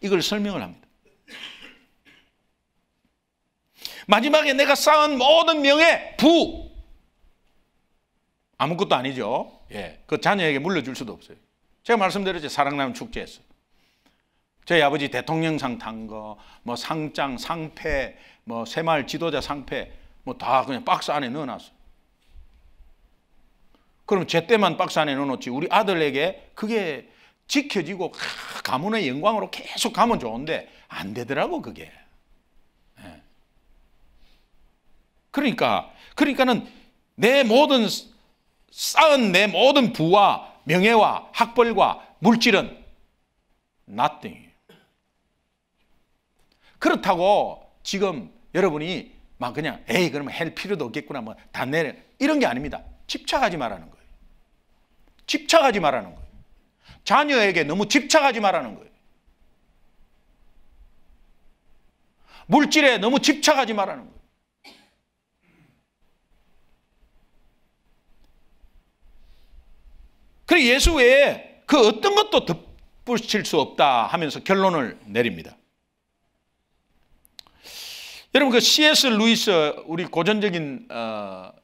이걸 설명을 합니다. 마지막에 내가 쌓은 모든 명예, 부, 아무것도 아니죠. 그 자녀에게 물려줄 수도 없어요. 제가 말씀드렸죠. 사랑나눔 축제에서 저희 아버지 대통령상 탄 거, 상장, 상패, 새마을 지도자 상패, 다 그냥 박스 안에 넣어놨어. 그럼 제때만 박스 안에 넣어놓지. 우리 아들에게 그게 지켜지고 가문의 영광으로 계속 가면 좋은데 안 되더라고 그게. 그러니까는 내 모든 쌓은 내 모든 부와 명예와 학벌과 물질은 nothing. 그렇다고 지금 여러분이 막 그냥 에이 그러면 할 필요도 없겠구나 뭐 다 내려 이런 게 아닙니다. 집착하지 말라는 거예요. 집착하지 말라는 거예요. 자녀에게 너무 집착하지 말라는 거예요. 물질에 너무 집착하지 말라는 거예요. 그리고 예수 외에 그 어떤 것도 덧붙일 수 없다 하면서 결론을 내립니다. 여러분 그 C.S. 루이스 우리 고전적인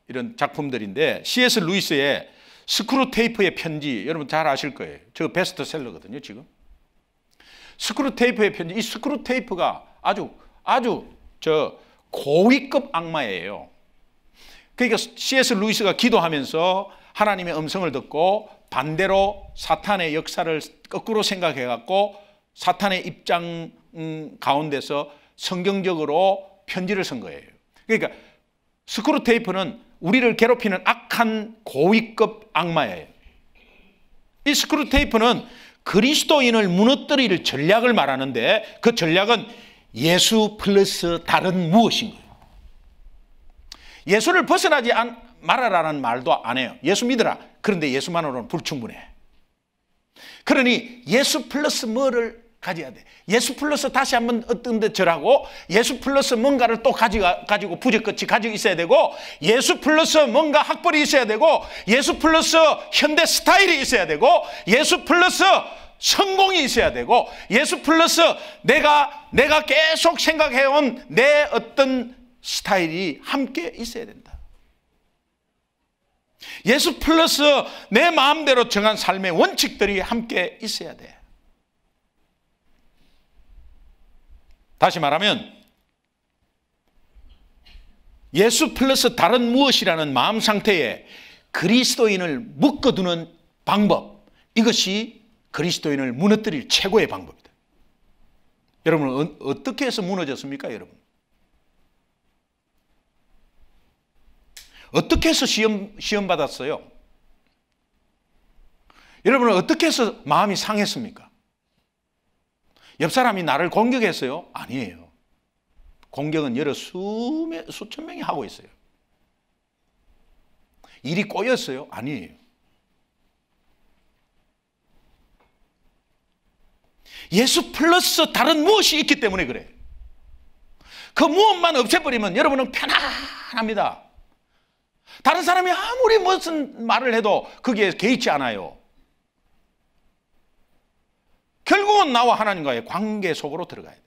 이런 작품들인데 C.S. 루이스의 스크루테이프의 편지 여러분 잘 아실 거예요. 저 베스트셀러거든요 지금. 스크루테이프의 편지 이 스크루테이프가 아주 저 고위급 악마예요. 그러니까 C.S. 루이스가 기도하면서 하나님의 음성을 듣고 반대로 사탄의 역사를 거꾸로 생각해 갖고 사탄의 입장 가운데서 성경적으로 편지를 쓴 거예요. 그러니까 스크루테이프는 우리를 괴롭히는 악한 고위급 악마예요. 이 스크루테이프는 그리스도인을 무너뜨릴 전략을 말하는데 그 전략은 예수 플러스 다른 무엇인 거예요. 예수를 벗어나지 말아라는 말도 안 해요. 예수 믿어라. 그런데 예수만으로는 불충분해. 그러니 예수 플러스 뭐를 가져야 돼. 예수 플러스 다시 한번 어떤 데 절하고 예수 플러스 뭔가를 또 가지고 부적같이 가지고 있어야 되고 예수 플러스 뭔가 학벌이 있어야 되고 예수 플러스 현대 스타일이 있어야 되고 예수 플러스 성공이 있어야 되고 예수 플러스 내가 계속 생각해온 내 어떤 스타일이 함께 있어야 된다. 예수 플러스 내 마음대로 정한 삶의 원칙들이 함께 있어야 돼. 다시 말하면 예수 플러스 다른 무엇이라는 마음 상태에 그리스도인을 묶어두는 방법, 이것이 그리스도인을 무너뜨릴 최고의 방법이다. 여러분 어떻게 해서 무너졌습니까? 여러분 어떻게 해서 시험 받았어요? 여러분은 어떻게 해서 마음이 상했습니까? 옆 사람이 나를 공격했어요? 아니에요. 공격은 여러 수천 명이 하고 있어요. 일이 꼬였어요? 아니에요. 예수 플러스 다른 무엇이 있기 때문에 그래. 그 무엇만 없애버리면 여러분은 편안합니다. 다른 사람이 아무리 무슨 말을 해도 그게 개의치 않아요. 결국은 나와 하나님과의 관계 속으로 들어가야 돼요.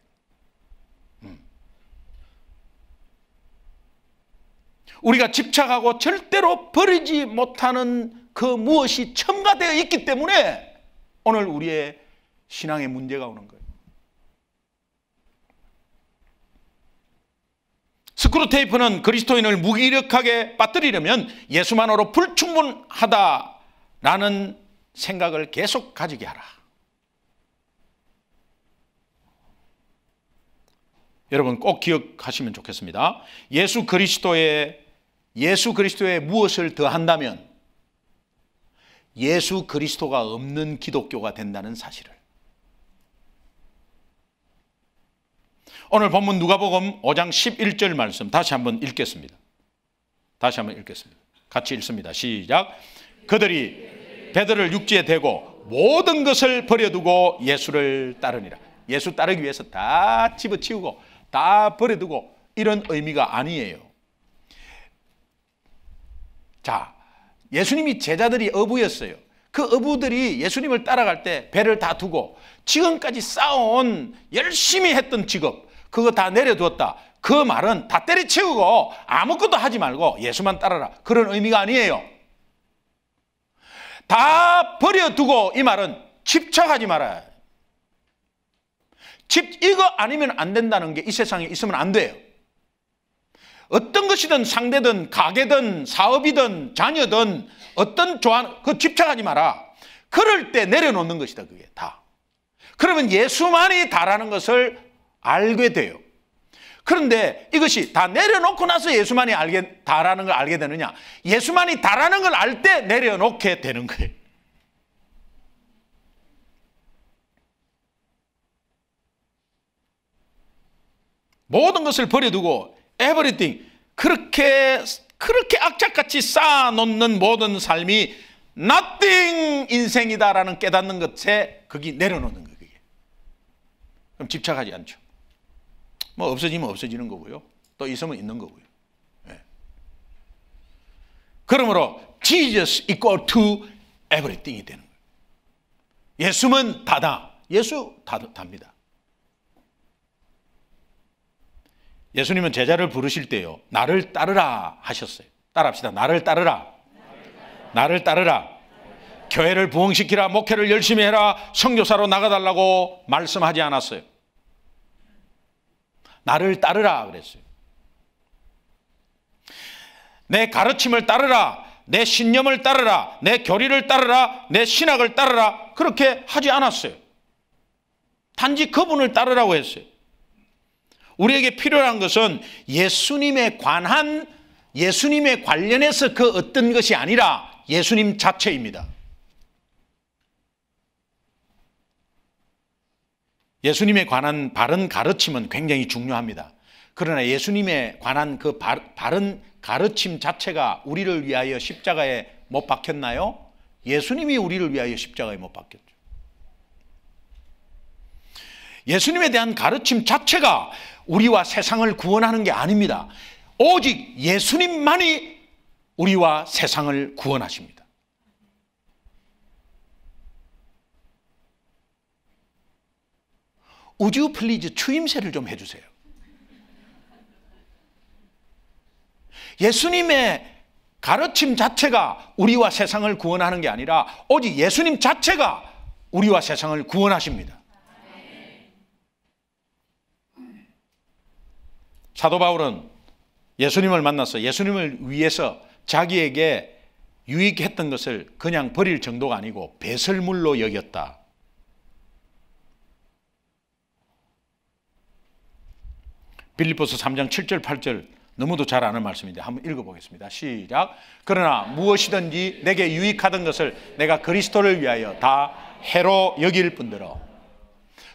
우리가 집착하고 절대로 버리지 못하는 그 무엇이 첨가되어 있기 때문에 오늘 우리의 신앙에 문제가 오는 거예요. 스크루테이프는 그리스도인을 무기력하게 빠뜨리려면 예수만으로 불충분하다라는 생각을 계속 가지게 하라. 여러분 꼭 기억하시면 좋겠습니다. 예수 그리스도에 무엇을 더한다면 예수 그리스도가 없는 기독교가 된다는 사실을. 오늘 본문 누가복음 5장 11절 말씀 다시 한번 읽겠습니다. 같이 읽습니다. 시작. 그들이 배들을 육지에 대고 모든 것을 버려두고 예수를 따르니라. 예수 따르기 위해서 다 집어치우고 다 버려두고 이런 의미가 아니에요. 자, 예수님이 제자들이 어부였어요. 그 어부들이 예수님을 따라갈 때 배를 다 두고 지금까지 쌓아온 열심히 했던 직업 그거 다 내려두었다. 그 말은 다 때려치우고 아무것도 하지 말고 예수만 따라라. 그런 의미가 아니에요. 다 버려두고 이 말은 집착하지 말아요. 이거 아니면 안 된다는 게 이 세상에 있으면 안 돼요. 어떤 것이든 상대든 가게든 사업이든 자녀든 어떤 그 집착하지 마라. 그럴 때 내려놓는 것이다. 그게 다. 그러면 예수만이 다라는 것을 알게 돼요. 그런데 이것이 다 내려놓고 나서 예수만이 다라는 걸 알게 되느냐? 예수만이 다라는 걸 알 때 내려놓게 되는 거예요. 모든 것을 버려두고 everything, 그렇게 악착같이 쌓아놓는 모든 삶이 nothing 인생이다라는 깨닫는 것에 거기 내려놓는 거예요. 그럼 집착하지 않죠. 뭐 없어지면 없어지는 거고요. 또 있으면 있는 거고요. 네. 그러므로 Jesus equal to everything이 되는 거예요. 예수는 다다. 예수 다입니다. 예수님은 제자를 부르실 때요, 나를 따르라 하셨어요. 따라합시다. 나를 따르라. 나를 따르라. 교회를 부흥시키라. 목회를 열심히 해라. 선교사로 나가달라고 말씀하지 않았어요. 나를 따르라 그랬어요. 내 가르침을 따르라. 내 신념을 따르라. 내 교리를 따르라. 내 신학을 따르라. 그렇게 하지 않았어요. 단지 그분을 따르라고 했어요. 우리에게 필요한 것은 예수님에 관련해서 그 어떤 것이 아니라 예수님 자체입니다. 예수님에 관한 바른 가르침은 굉장히 중요합니다. 그러나 예수님에 관한 그 바른 가르침 자체가 우리를 위하여 십자가에 못 박혔나요? 예수님이 우리를 위하여 십자가에 못 박혔죠. 예수님에 대한 가르침 자체가 우리와 세상을 구원하는 게 아닙니다. 오직 예수님만이 우리와 세상을 구원하십니다. Would you please 추임새를 좀 해주세요. 예수님의 가르침 자체가 우리와 세상을 구원하는 게 아니라 오직 예수님 자체가 우리와 세상을 구원하십니다. 사도 바울은 예수님을 만나서 예수님을 위해서 자기에게 유익했던 것을 그냥 버릴 정도가 아니고 배설물로 여겼다. 빌립보서 3장 7절 8절 너무도 잘 아는 말씀인데 한번 읽어보겠습니다. 시작. 그러나 무엇이든지 내게 유익하던 것을 내가 그리스도를 위하여 다 해로 여길 뿐더러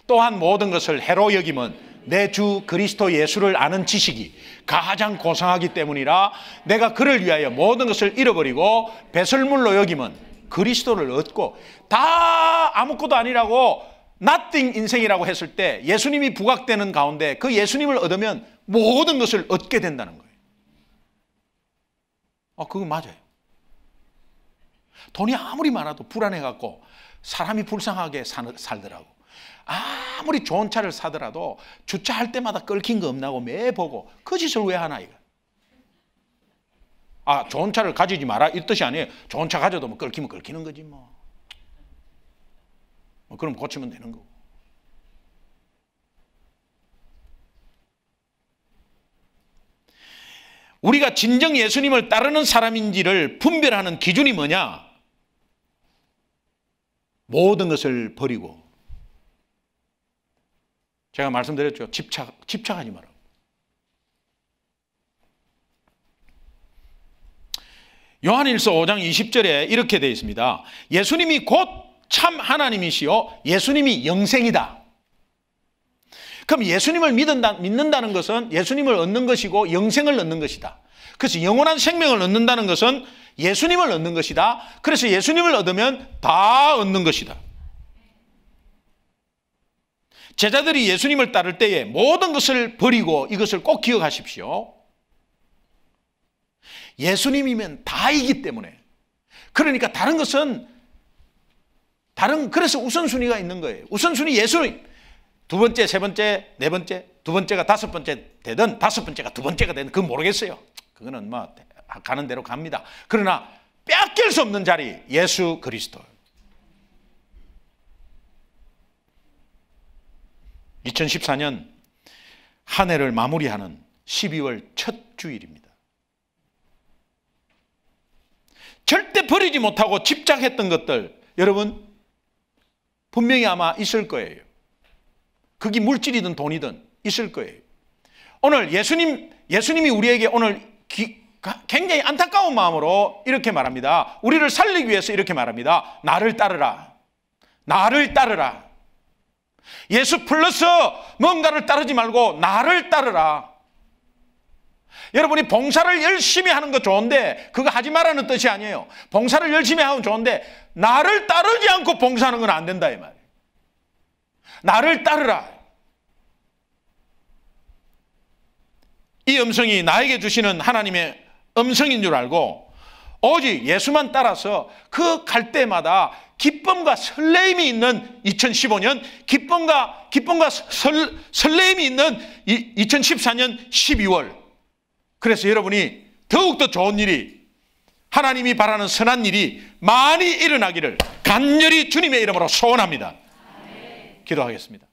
또한 모든 것을 해로 여김은 내 주 그리스도 예수를 아는 지식이 가장 고상하기 때문이라 내가 그를 위하여 모든 것을 잃어버리고 배설물로 여김은 그리스도를 얻고 다 아무것도 아니라고 nothing 인생이라고 했을 때 예수님이 부각되는 가운데 그 예수님을 얻으면 모든 것을 얻게 된다는 거예요. 그거 맞아요. 돈이 아무리 많아도 불안해갖고 사람이 불쌍하게 살더라고. 아무리 좋은 차를 사더라도 주차할 때마다 끓긴 거 없나고 매 보고 그 짓을 왜 하나 이거. 좋은 차를 가지지 마라 이 뜻이 아니에요. 좋은 차 가져도 뭐 끓기면 끓기는 거지 뭐. 그럼 고치면 되는 거고. 우리가 진정 예수님을 따르는 사람인지를 분별하는 기준이 뭐냐? 모든 것을 버리고 제가 말씀드렸죠. 집착하지 마라. 요한일서 5장 20절에 이렇게 되어 있습니다. 예수님이 곧 참 하나님이시요 예수님이 영생이다. 그럼 예수님을 믿는다는 것은 예수님을 얻는 것이고 영생을 얻는 것이다. 그래서 영원한 생명을 얻는다는 것은 예수님을 얻는 것이다. 그래서 예수님을 얻으면 다 얻는 것이다. 제자들이 예수님을 따를 때에 모든 것을 버리고 이것을 꼭 기억하십시오. 예수님이면 다이기 때문에. 그러니까 다른 것은 그래서 우선순위가 있는 거예요. 우선순위 예수님. 두 번째, 세 번째, 네 번째, 두 번째가 다섯 번째 되든 다섯 번째가 두 번째가 되든 그건 모르겠어요. 그거는 뭐 가는 대로 갑니다. 그러나 빼앗길 수 없는 자리 예수 그리스도. 2014년 한 해를 마무리하는 12월 첫 주일입니다. 절대 버리지 못하고 집착했던 것들 여러분 분명히 아마 있을 거예요. 그게 물질이든 돈이든 있을 거예요. 오늘 예수님이 우리에게 오늘 굉장히 안타까운 마음으로 이렇게 말합니다. 우리를 살리기 위해서 이렇게 말합니다. 나를 따르라. 나를 따르라. 예수 플러스 뭔가를 따르지 말고 나를 따르라. 여러분이 봉사를 열심히 하는 거 좋은데 그거 하지 말라는 뜻이 아니에요. 봉사를 열심히 하면 좋은데 나를 따르지 않고 봉사하는 건 안 된다 이 말이에요. 나를 따르라. 이 음성이 나에게 주시는 하나님의 음성인 줄 알고 오직 예수만 따라서 그 갈 때마다 기쁨과 설레임이 있는 2015년, 기쁨과 설레임이 있는 2014년 12월. 그래서 여러분이 더욱더 좋은 일이, 하나님이 바라는 선한 일이 많이 일어나기를 간절히 주님의 이름으로 소원합니다. 기도하겠습니다.